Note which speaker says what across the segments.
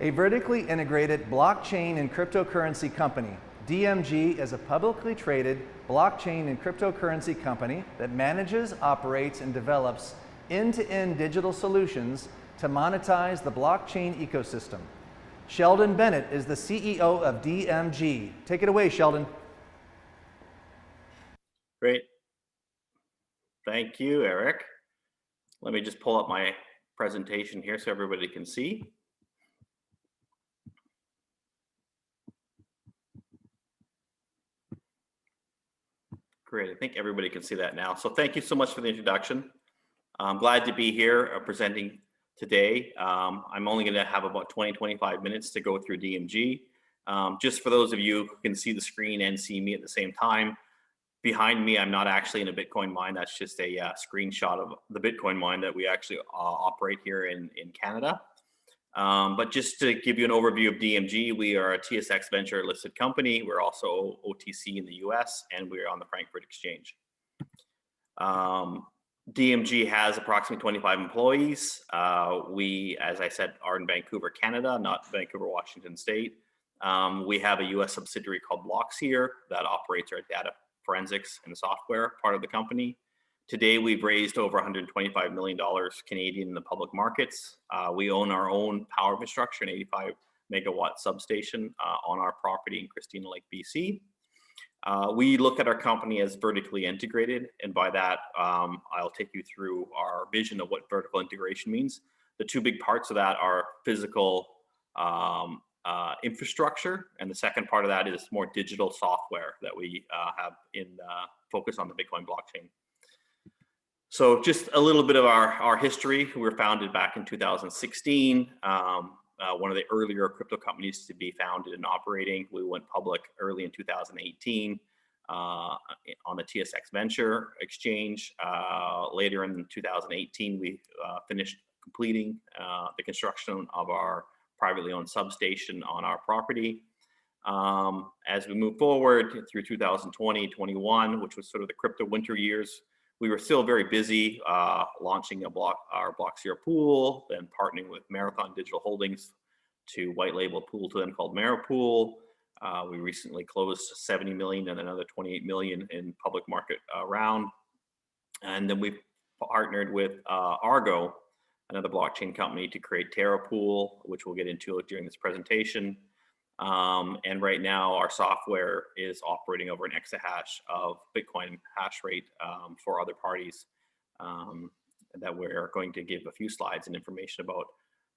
Speaker 1: A vertically integrated blockchain and cryptocurrency company. DMG is a publicly traded blockchain and cryptocurrency company that manages, operates, and develops end-to-end digital solutions to monetize the blockchain ecosystem. Sheldon Bennett is the CEO of DMG. Take it away, Sheldon.
Speaker 2: Great. Thank you, Eric. Let me just pull up my presentation here so everybody can see. Great, I think everybody can see that now. So thank you so much for the introduction. I'm glad to be here presenting today. I'm only gonna have about 20-25 minutes to go through DMG. Just for those of you who can see the screen and see me at the same time, behind me, I'm not actually in a Bitcoin mine. That's just a screenshot of the Bitcoin mine that we actually operate here in Canada. But just to give you an overview of DMG, we are a TSX Venture listed company. We're also OTC in the US, and we're on the Frankfurt Exchange. DMG has approximately 25 employees. We, as I said, are in Vancouver, Canada, not Vancouver, Washington State. We have a US subsidiary called Blocks here that operates our data forensics and software part of the company. Today, we've raised over $125 million Canadian in the public markets. We own our own power infrastructure, an 85 megawatt substation on our property in Christina Lake, BC. We look at our company as vertically integrated, and by that, I'll take you through our vision of what vertical integration means. The two big parts of that are physical infrastructure, and the second part of that is more digital software that we have in focus on the Bitcoin blockchain. So just a little bit of our history. We were founded back in 2016, one of the earlier crypto companies to be founded and operating. We went public early in 2018 on the TSX Venture Exchange. Later in 2018, we finished completing the construction of our privately owned substation on our property. As we move forward through 2020, 21, which was sort of the crypto winter years, we were still very busy launching our Block Zero pool, then partnering with Marathon Digital Holdings to white label a pool to them called Marapool. We recently closed 70 million and another 28 million in public market round. And then we partnered with Argo, another blockchain company, to create TerraPool, which we'll get into during this presentation. And right now our software is operating over an exahash of Bitcoin hash rate for other parties that we're going to give a few slides and information about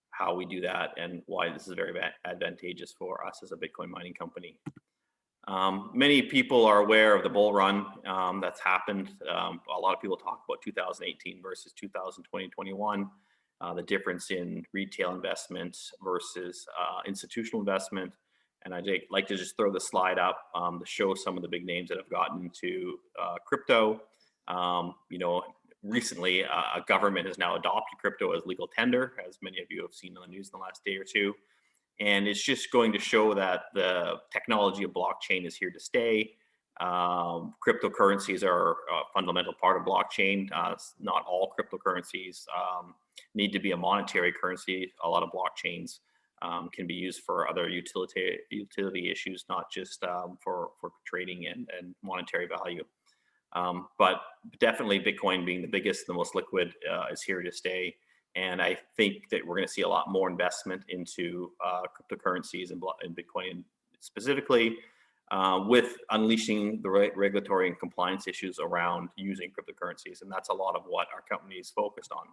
Speaker 2: how we do that and why this is very advantageous for us as a Bitcoin mining company. Many people are aware of the bull run that's happened. A lot of people talk about 2018 versus 2020, 21. The difference in retail investment versus institutional investment. And I'd like to just throw the slide up to show some of the big names that have gotten into crypto. You know, recently a government has now adopted crypto as legal tender, as many of you have seen on the news in the last day or two. And it's just going to show that the technology of blockchain is here to stay. Cryptocurrencies are a fundamental part of blockchain. Not all cryptocurrencies need to be a monetary currency. A lot of blockchains can be used for other utility issues, not just for trading and monetary value. But definitely Bitcoin being the biggest, the most liquid, is here to stay. And I think that we're going to see a lot more investment into cryptocurrencies and Bitcoin specifically, with unleashing the regulatory and compliance issues around using cryptocurrencies. And that's a lot of what our company is focused on.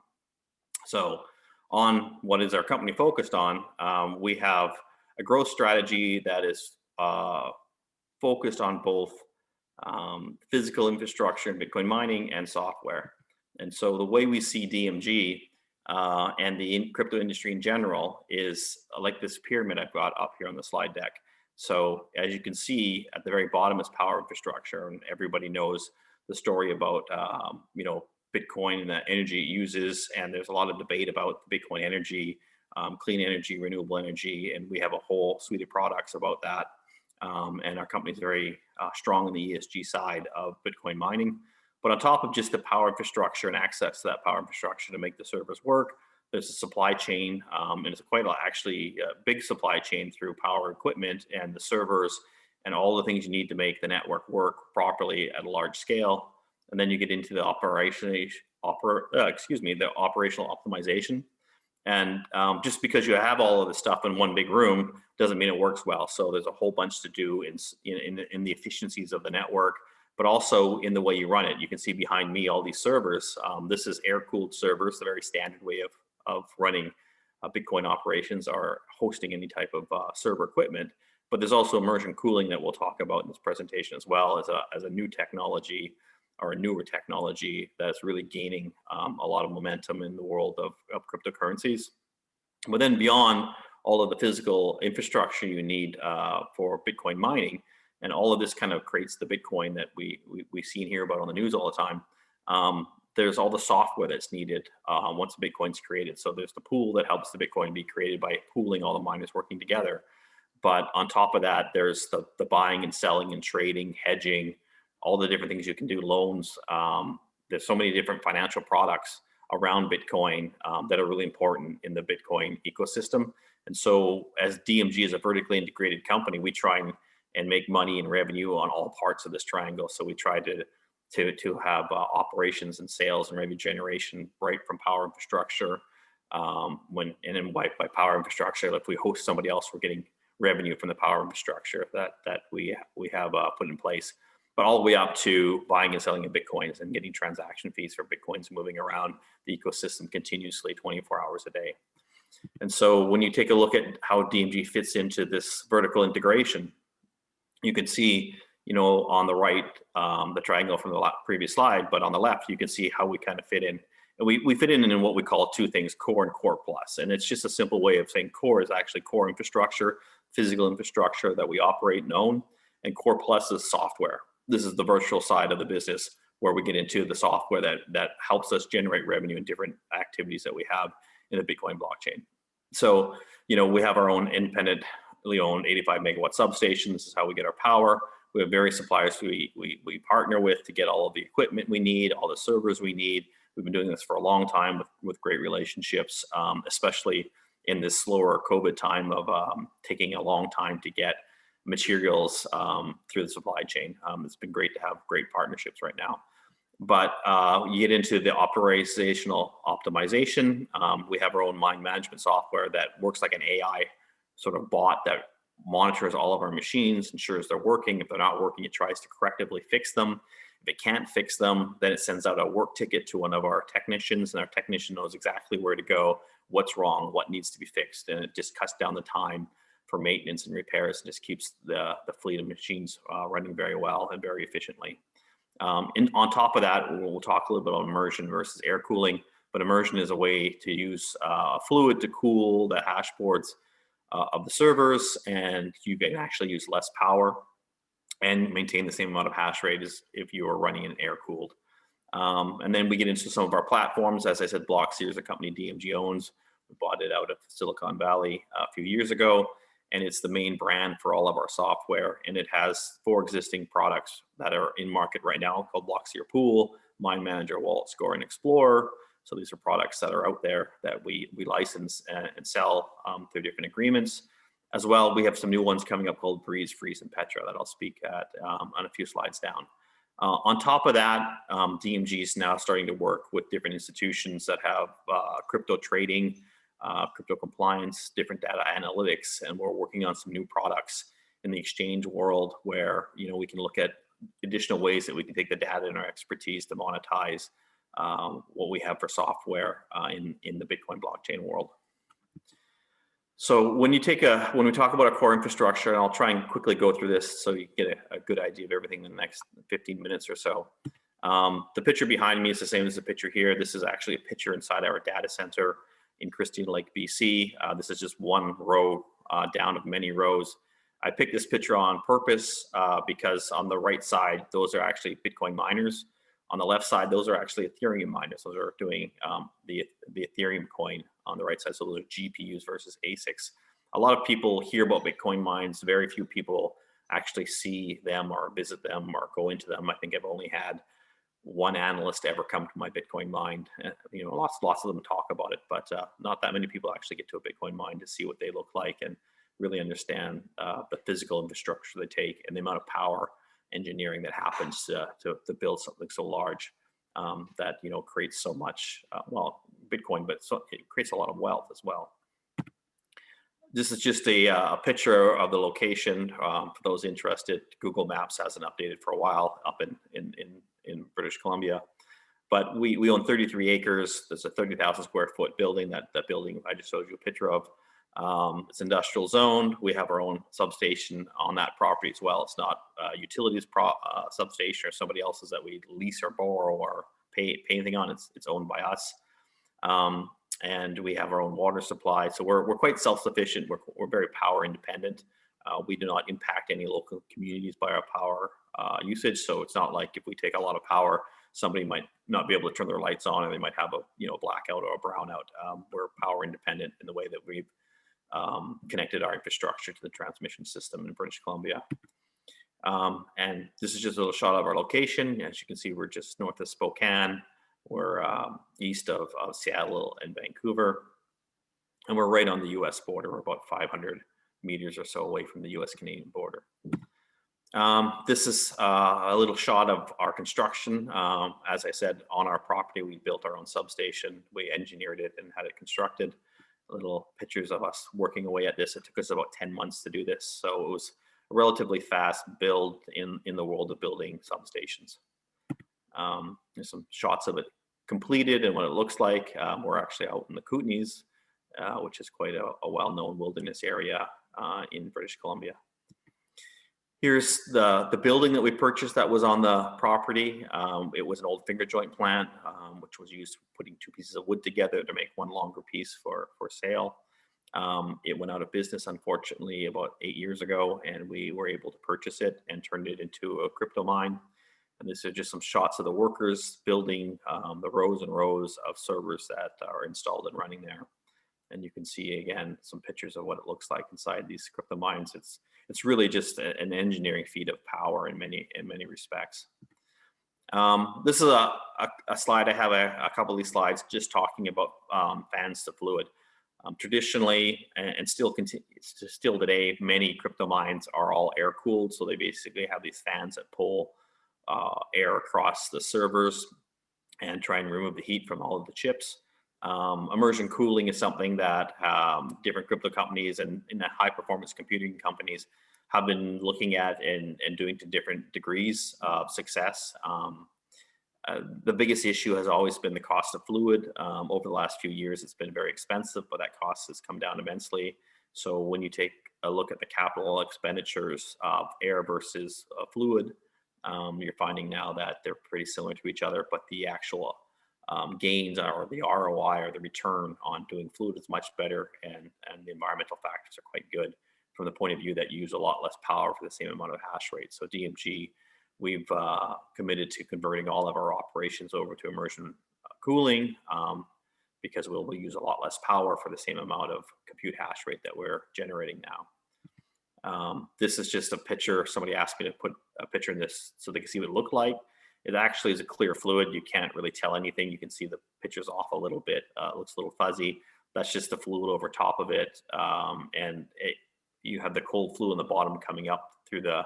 Speaker 2: So on what is our company focused on, we have a growth strategy that is focused on both physical infrastructure and Bitcoin mining and software. And so the way we see DMG and the crypto industry in general is like this pyramid I've got up here on the slide deck. So as you can see, at the very bottom is power infrastructure, and everybody knows the story about you know, Bitcoin and the energy it uses, and there's a lot of debate about Bitcoin energy, clean energy, renewable energy, and we have a whole suite of products about that. And our company is very strong on the ESG side of Bitcoin mining. But on top of just the power infrastructure and access to that power infrastructure to make the servers work, there's a supply chain, and it's quite actually a big supply chain through power equipment and the servers and all the things you need to make the network work properly at a large scale. And then you get into the the operational optimization. And just because you have all of the stuff in one big room doesn't mean it works well. So there's a whole bunch to do in the efficiencies of the network, but also in the way you run it. You can see behind me all these servers. This is air-cooled servers, the very standard way of running Bitcoin operations or hosting any type of server equipment. But there's also immersion cooling that we'll talk about in this presentation as well as a new technology or a newer technology that's really gaining a lot of momentum in the world of cryptocurrencies. But then beyond all of the physical infrastructure you need for Bitcoin mining, and all of this kind of creates the Bitcoin that we've seen here about on the news all the time. There's all the software that's needed once the Bitcoin's created. So there's the pool that helps the Bitcoin be created by pooling all the miners working together. But on top of that, there's the buying and selling and trading, hedging, all the different things you can do, loans. There's so many different financial products around Bitcoin that are really important in the Bitcoin ecosystem. And so as DMG is a vertically integrated company, we try and make money and revenue on all parts of this triangle. So we try to have operations and sales and revenue generation right from power infrastructure. And then by power infrastructure, if we host somebody else, we're getting revenue from the power infrastructure that we have put in place, but all the way up to buying and selling of Bitcoins and getting transaction fees for Bitcoins moving around the ecosystem continuously 24 hours a day. And so when you take a look at how DMG fits into this vertical integration, you can see, on the right, the triangle from the previous slide, but on the left, you can see how we kind of fit in. And we fit in what we call two things, core and core plus. And it's just a simple way of saying core is actually core infrastructure, physical infrastructure that we operate and own, and core plus is software. This is the virtual side of the business where we get into the software that helps us generate revenue in different activities that we have in the Bitcoin blockchain. So, we have our own independently owned 85 megawatt substation. This is how we get our power. We have various suppliers we partner with to get all of the equipment we need, all the servers we need. We've been doing this for a long time with great relationships, especially in this slower COVID time of taking a long time to get materials through the supply chain. It's been great to have great partnerships right now. But you get into the operational optimization. We have our own mine management software that works like an AI sort of bot that monitors all of our machines, ensures they're working. If they're not working, it tries to correctively fix them. If it can't fix them, then it sends out a work ticket to one of our technicians, and our technician knows exactly where to go, what's wrong, what needs to be fixed, and it just cuts down the time for maintenance and repairs and just keeps the fleet of machines running very well and very efficiently. And on top of that, we'll talk a little bit about immersion versus air cooling, but immersion is a way to use fluid to cool the hash boards of the servers, and you can actually use less power and maintain the same amount of hash rate as if you were running an air cooled. And then we get into some of our platforms. As I said, Blockseer is a company DMG owns. We bought it out of Silicon Valley a few years ago, and it's the main brand for all of our software. And it has 4 existing products that are in market right now called Blockseer Pool, Mine Manager, Wallet Score, and Explorer. So these are products that are out there that we license and sell through different agreements. As well, we have some new ones coming up called Breeze, Freeze, and Petra that I'll speak at on a few slides down. On top of that, DMG is now starting to work with different institutions that have crypto trading, crypto compliance, different data analytics, and we're working on some new products in the exchange world where we can look at additional ways that we can take the data and our expertise to monetize what we have for software in the Bitcoin blockchain world. So when we talk about our core infrastructure, and I'll try and quickly go through this so you get a good idea of everything in the next 15 minutes or so. The picture behind me is the same as the picture here. This is actually a picture inside our data center in Christina Lake, BC. This is just one row down of many rows. I picked this picture on purpose because on the right side, those are actually Bitcoin miners. On the left side, those are actually Ethereum miners. Those are doing the Ethereum coin on the right side. So those are GPUs versus ASICs. A lot of people hear about Bitcoin mines. Very few people actually see them or visit them or go into them. I think I've only had one analyst ever come to my Bitcoin mine. You know, lots of them talk about it, but not that many people actually get to a Bitcoin mine to see what they look like and really understand the physical infrastructure they take and the amount of power engineering that happens to build something so large that, you know, creates so much, well, Bitcoin, but it creates a lot of wealth as well. This is just a picture of the location. For those interested, Google Maps hasn't updated for a while up in British Columbia. But we own 33 acres. There's a 30,000 square foot building. That building I just showed you a picture of. It's industrial zoned. We have our own substation on that property as well. It's not utilities substation or somebody else's that we lease or borrow or pay anything on. It's owned by us. And we have our own water supply. So we're quite self-sufficient. We're very power independent. We do not impact any local communities by our power usage. So it's not like if we take a lot of power, somebody might not be able to turn their lights on, and they might have a blackout or a brownout. We're power independent in the way that we've connected our infrastructure to the transmission system in British Columbia. And this is just a little shot of our location. As you can see, we're just north of Spokane. We're east of Seattle and Vancouver, and we're right on the U.S. border. We're about 500 meters or so away from the U.S.-Canadian border. This is a little shot of our construction. As I said, on our property, we built our own substation. We engineered it and had it constructed. Little pictures of us working away at this. It took us about 10 months to do this, so it was a relatively fast build in the world of building substations. There's some shots of it completed and what it looks like. We're actually out in the Kootenays, which is quite a well-known wilderness area in British Columbia. Here's the building that we purchased that was on the property. It was an old finger joint plant, which was used for putting two pieces of wood together to make one longer piece for sale. It went out of business, unfortunately, about 8 years ago, and we were able to purchase it and turn it into a crypto mine. And these are just some shots of the workers building the rows and rows of servers that are installed and running there. And you can see, again, some pictures of what it looks like inside these crypto mines. It's really just an engineering feat of power in many respects. This is a slide. I have a couple of these slides just talking about fans to fluid. Traditionally, and still today, many crypto mines are all air cooled. So they basically have these fans that pull air across the servers and try and remove the heat from all of the chips. Immersion cooling is something that different crypto companies and high performance computing companies have been looking at and doing to different degrees of success. The biggest issue has always been the cost of fluid. Over the last few years, it's been very expensive, but that cost has come down immensely. So when you take a look at the capital expenditures of air versus fluid, you're finding now that they're pretty similar to each other, but the actual gains or the ROI or the return on doing fluid is much better, and the environmental factors are quite good from the point of view that you use a lot less power for the same amount of hash rate. So DMG, we've committed to converting all of our operations over to immersion cooling because we'll use a lot less power for the same amount of compute hash rate that we're generating now. This is just a picture. Somebody asked me to put a picture in this so they can see what it looked like. It actually is a clear fluid. You can't really tell anything. You can see the picture's off a little bit. It looks a little fuzzy. That's just the fluid over top of it. You have the cold fluid on the bottom coming up through the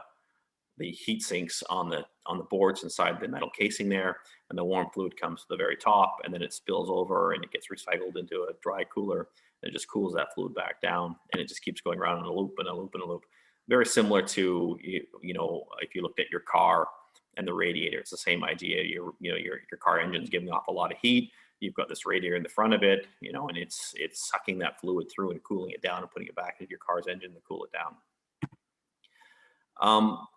Speaker 2: heat sinks on the boards inside the metal casing there, and the warm fluid comes to the very top, and then it spills over and it gets recycled into a dry cooler, and it just cools that fluid back down, and it just keeps going around in a loop and a loop and a loop. Very similar to, you know, if you looked at your car and the radiator, it's the same idea. Your car engine's giving off a lot of heat. You've got this radiator in the front of it, you know, and it's sucking that fluid through and cooling it down and putting it back into your car's engine to cool it down.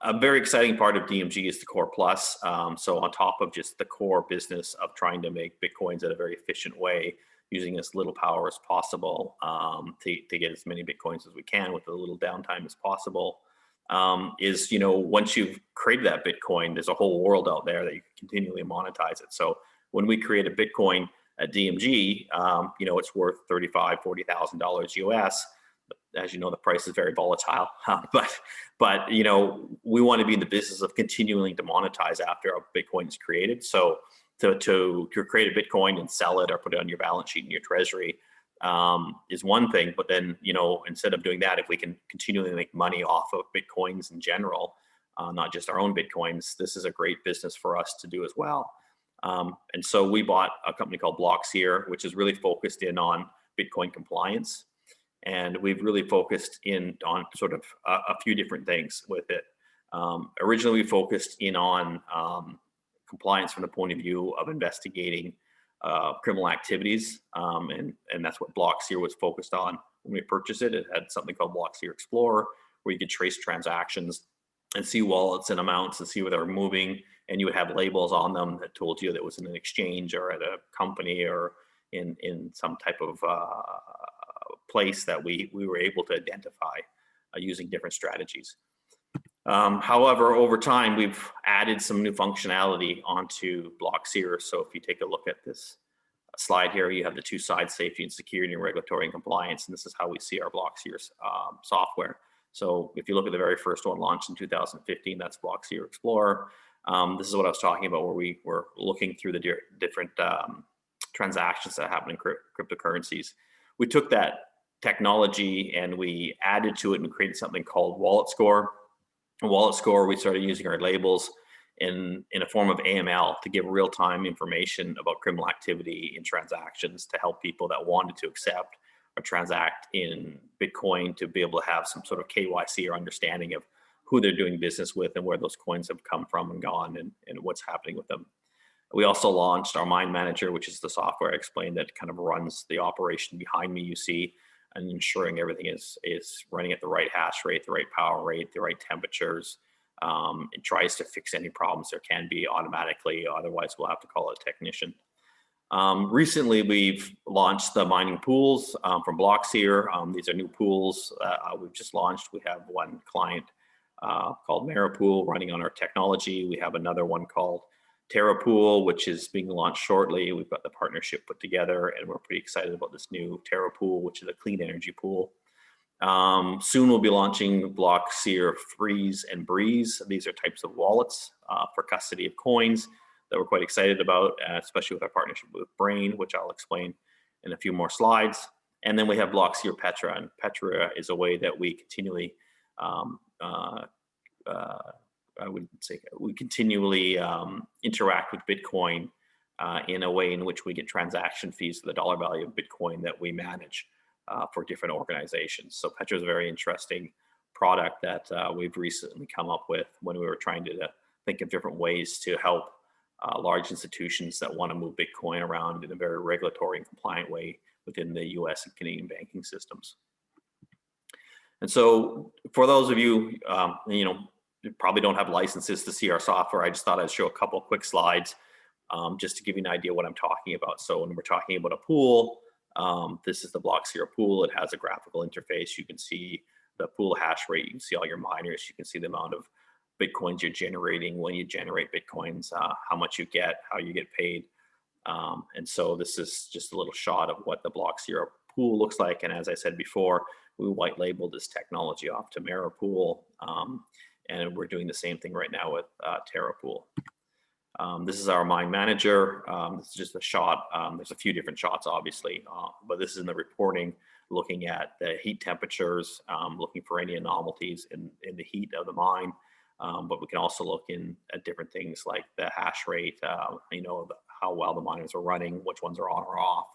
Speaker 2: A very exciting part of DMG is the Core Plus. So on top of just the core business of trying to make Bitcoins at a very efficient way, using as little power as possible to get as many Bitcoins as we can with as little downtime as possible, is, you know, once you've created that Bitcoin, there's a whole world out there that you can continually monetize it. So when we create a Bitcoin at DMG, you know, it's worth $35,000, $40,000 US. as you know, the price is very volatile, but you know, we want to be in the business of continuing to monetize after a Bitcoin is created. So to create a Bitcoin and sell it or put it on your balance sheet in your treasury is one thing, but then, you know, instead of doing that, if we can continually make money off of Bitcoins in general, not just our own Bitcoins, this is a great business for us to do as well. And so we bought a company called Blockseer, which is really focused in on Bitcoin compliance. And we've really focused in on sort of a few different things with it. Originally, we focused in on compliance from the point of view of investigating criminal activities. And that's what Blockseer was focused on when we purchased it. It had something called Blockseer Explorer, where you could trace transactions and see wallets and amounts and see where they're moving. And you would have labels on them that told you that it was in an exchange or at a company or in some type of place that we were able to identify using different strategies. However, over time, we've added some new functionality onto Blockseer. So if you take a look at this slide here, you have the two sides, safety and security and regulatory and compliance. And this is how we see our Blockseer software. So if you look at the very first one launched in 2015, that's Blockseer Explorer. This is what I was talking about, where we were looking through the different transactions that happen in cryptocurrencies. We took that technology and we added to it and created something called Wallet Score. A Wallet Score, we started using our labels in a form of AML to give real-time information about criminal activity in transactions to help people that wanted to accept or transact in Bitcoin to be able to have some sort of KYC or understanding of who they're doing business with and where those coins have come from and gone and what's happening with them. We also launched our Mine Manager, which is the software I explained that kind of runs the operation behind me, you see, and ensuring everything is running at the right hash rate, the right power rate, the right temperatures. It tries to fix any problems there can be automatically. Otherwise, we'll have to call a technician. Recently, we've launched the mining pools from Blockseer. These are new pools we've just launched. We have one client called Marapool running on our technology. We have another one called TerraPool, which is being launched shortly. We've got the partnership put together, and we're pretty excited about this new TerraPool, which is a clean energy pool. Soon we'll be launching Blockseer Freeze and Breeze. These are types of wallets for custody of coins that we're quite excited about, especially with our partnership with Brain, which I'll explain in a few more slides. And then we have Blockseer Petra, and Petra is a way that we continually I would say we continually interact with Bitcoin in a way in which we get transaction fees for the dollar value of Bitcoin that we manage for different organizations. So Petra is a very interesting product that we've recently come up with when we were trying to think of different ways to help large institutions that want to move Bitcoin around in a very regulatory and compliant way within the US and Canadian banking systems. And so for those of you, you probably don't have licenses to see our software. I just thought I'd show a couple of quick slides just to give you an idea what I'm talking about. So when we're talking about a pool, this is the Blockseer pool. It has a graphical interface. You can see the pool hash rate. You can see all your miners. You can see the amount of Bitcoins you're generating when you generate Bitcoins, how much you get, how you get paid. And so this is just a little shot of what the Blockseer pool looks like. And as I said before, we white labeled this technology off to Marapool. And we're doing the same thing right now with TerraPool. This is our Mine Manager. This is just a shot. There's a few different shots, obviously, but this is in the reporting, looking at the heat temperatures, looking for any anomalies in the heat of the mine. But we can also look at different things like the hash rate, how well the miners are running, which ones are on or off.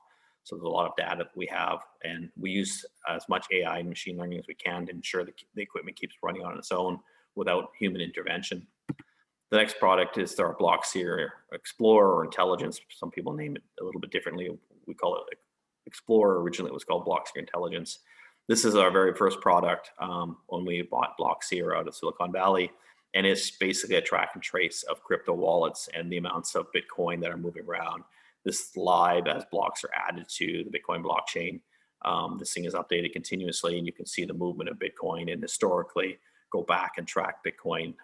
Speaker 2: So there's a lot of data that we have, and we use as much AI and machine learning as we can to ensure that the equipment keeps running on its own without human intervention. The next product is our Blockseer Explorer or Intelligence. Some people name it a little bit differently. We call it Explorer. Originally, it was called Blockseer Intelligence. This is our very first product when we bought Blockseer out of Silicon Valley. And it's basically a track and trace of crypto wallets and the amounts of Bitcoin that are moving around. This is live as blocks are added to the Bitcoin blockchain. This thing is updated continuously, and you can see the movement of Bitcoin and historically go back and track Bitcoin.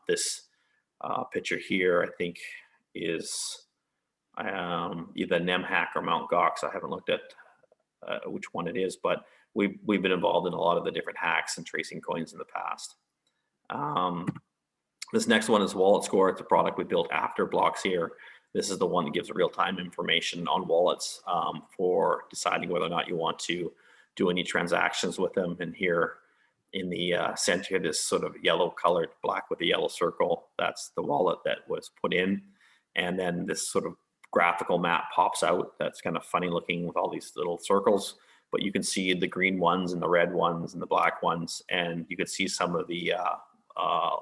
Speaker 2: This picture here, I think, is either NemHack or Mt. Gox. I haven't looked at which one it is, but we've been involved in a lot of the different hacks and tracing coins in the past. This next one is Wallet Score. It's a product we built after Blockseer. This is the one that gives real-time information on wallets for deciding whether or not you want to do any transactions with them. And here in the center, this sort of yellow colored black with a yellow circle, that's the wallet that was put in. And then this sort of graphical map pops out. That's kind of funny looking with all these little circles, but you can see the green ones and the red ones and the black ones. And you can see some of the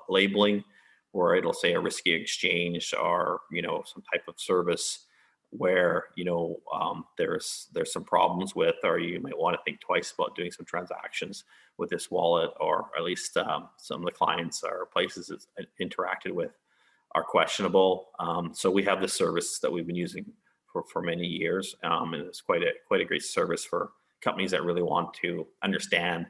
Speaker 2: labeling where it'll say a risky exchange or, some type of service where, there's some problems with, or you might want to think twice about doing some transactions with this wallet, or at least some of the clients or places it's interacted with are questionable. So we have this service that we've been using for many years, and it's quite a great service for companies that really want to understand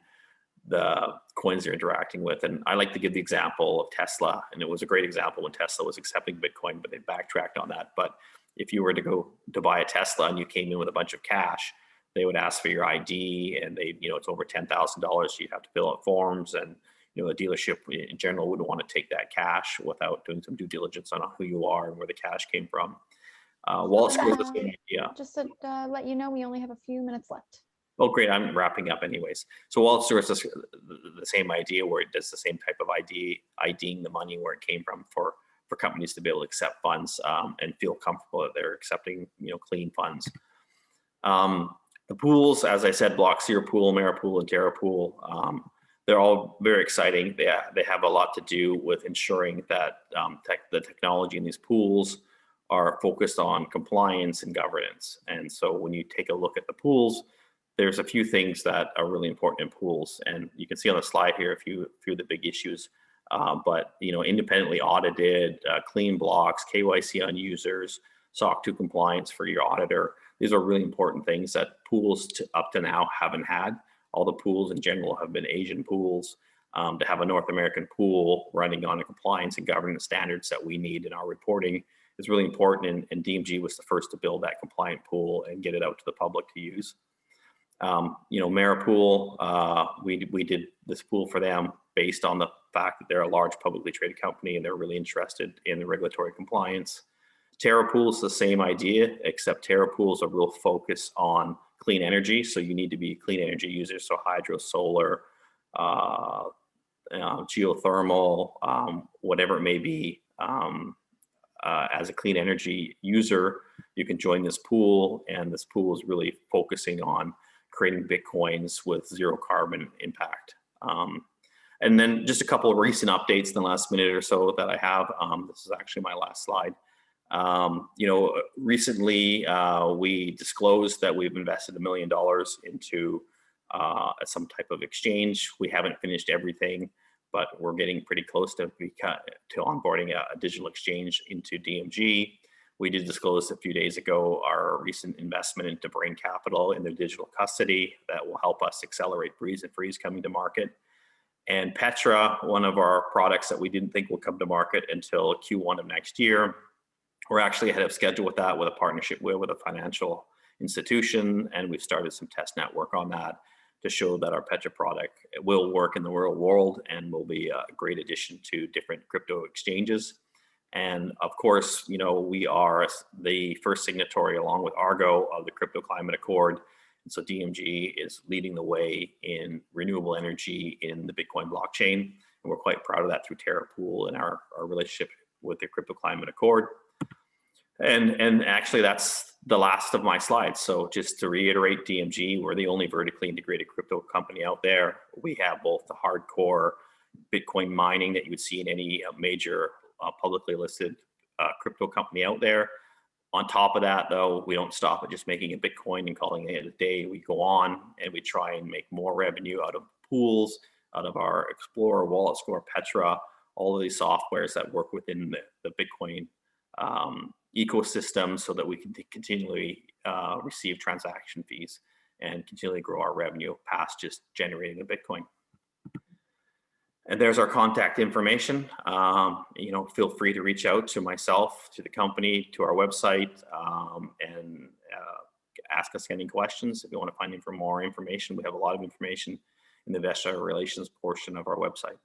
Speaker 2: the coins they're interacting with. And I like to give the example of Tesla, and it was a great example when Tesla was accepting Bitcoin, but they backtracked on that. But if you were to go to buy a Tesla and you came in with a bunch of cash, they would ask for your ID, and it's over $10,000. You'd have to fill out forms, and the dealership in general wouldn't want to take that cash without doing some due diligence on who you are and where the cash came from. Wallet Score is the same idea.
Speaker 3: Just to let you know, we only have a few minutes left.
Speaker 2: Oh, great. I'm wrapping up anyways. So Wallet Score is the same idea, where it does the same type of IDing the money where it came from for companies to be able to accept funds and feel comfortable that they're accepting clean funds. The pools, as I said, Blockseer Pool, Merapool, and TerraPool, they're all very exciting. They have a lot to do with ensuring that the technology in these pools are focused on compliance and governance. And so when you take a look at the pools, there's a few things that are really important in pools. And you can see on the slide here a few of the big issues. But independently audited, clean blocks, KYC on users, SOC 2 compliance for your auditor. These are really important things that pools up to now haven't had. All the pools in general have been Asian pools. To have a North American pool running on the compliance and governance standards that we need in our reporting is really important. And DMG was the first to build that compliant pool and get it out to the public to use. Merapool, we did this pool for them based on the fact that they're a large publicly traded company and they're really interested in the regulatory compliance. TerraPool is the same idea, except TerraPool is a real focus on clean energy. So you need to be a clean energy user. So hydro, solar, geothermal, whatever it may be. As a clean energy user, you can join this pool, and this pool is really focusing on creating Bitcoins with zero carbon impact. And then just a couple of recent updates in the last minute or so that I have. This is actually my last slide. Recently we disclosed that we've invested $1 million into some type of exchange. We haven't finished everything, but we're getting pretty close to onboarding a digital exchange into DMG. We did disclose a few days ago our recent investment into Brain Capital in their digital custody that will help us accelerate Breeze and Freeze coming to market. And Petra, one of our products that we didn't think would come to market until Q1 of next year. We're actually ahead of schedule with that, with a partnership with a financial institution, and we've started some test network on that to show that our Petra product will work in the real world and will be a great addition to different crypto exchanges. And of course, we are the first signatory along with Argo of the Crypto Climate Accord. And so DMG is leading the way in renewable energy in the Bitcoin blockchain. And we're quite proud of that through TerraPool and our relationship with the Crypto Climate Accord. And actually that's the last of my slides. So just to reiterate, DMG, we're the only vertically integrated crypto company out there. We have both the hardcore Bitcoin mining that you would see in any major publicly listed crypto company out there. On top of that, though, we don't stop at just making a Bitcoin and calling it a day. We go on and we try and make more revenue out of pools, out of our Explorer, Wallet Score, Petra, all of these softwares that work within the Bitcoin ecosystem, so that we can continually receive transaction fees and continually grow our revenue past just generating a Bitcoin. And there's our contact information. Feel free to reach out to myself, to the company, to our website, and ask us any questions. If you want to find more information, we have a lot of information in the investor relations portion of our website.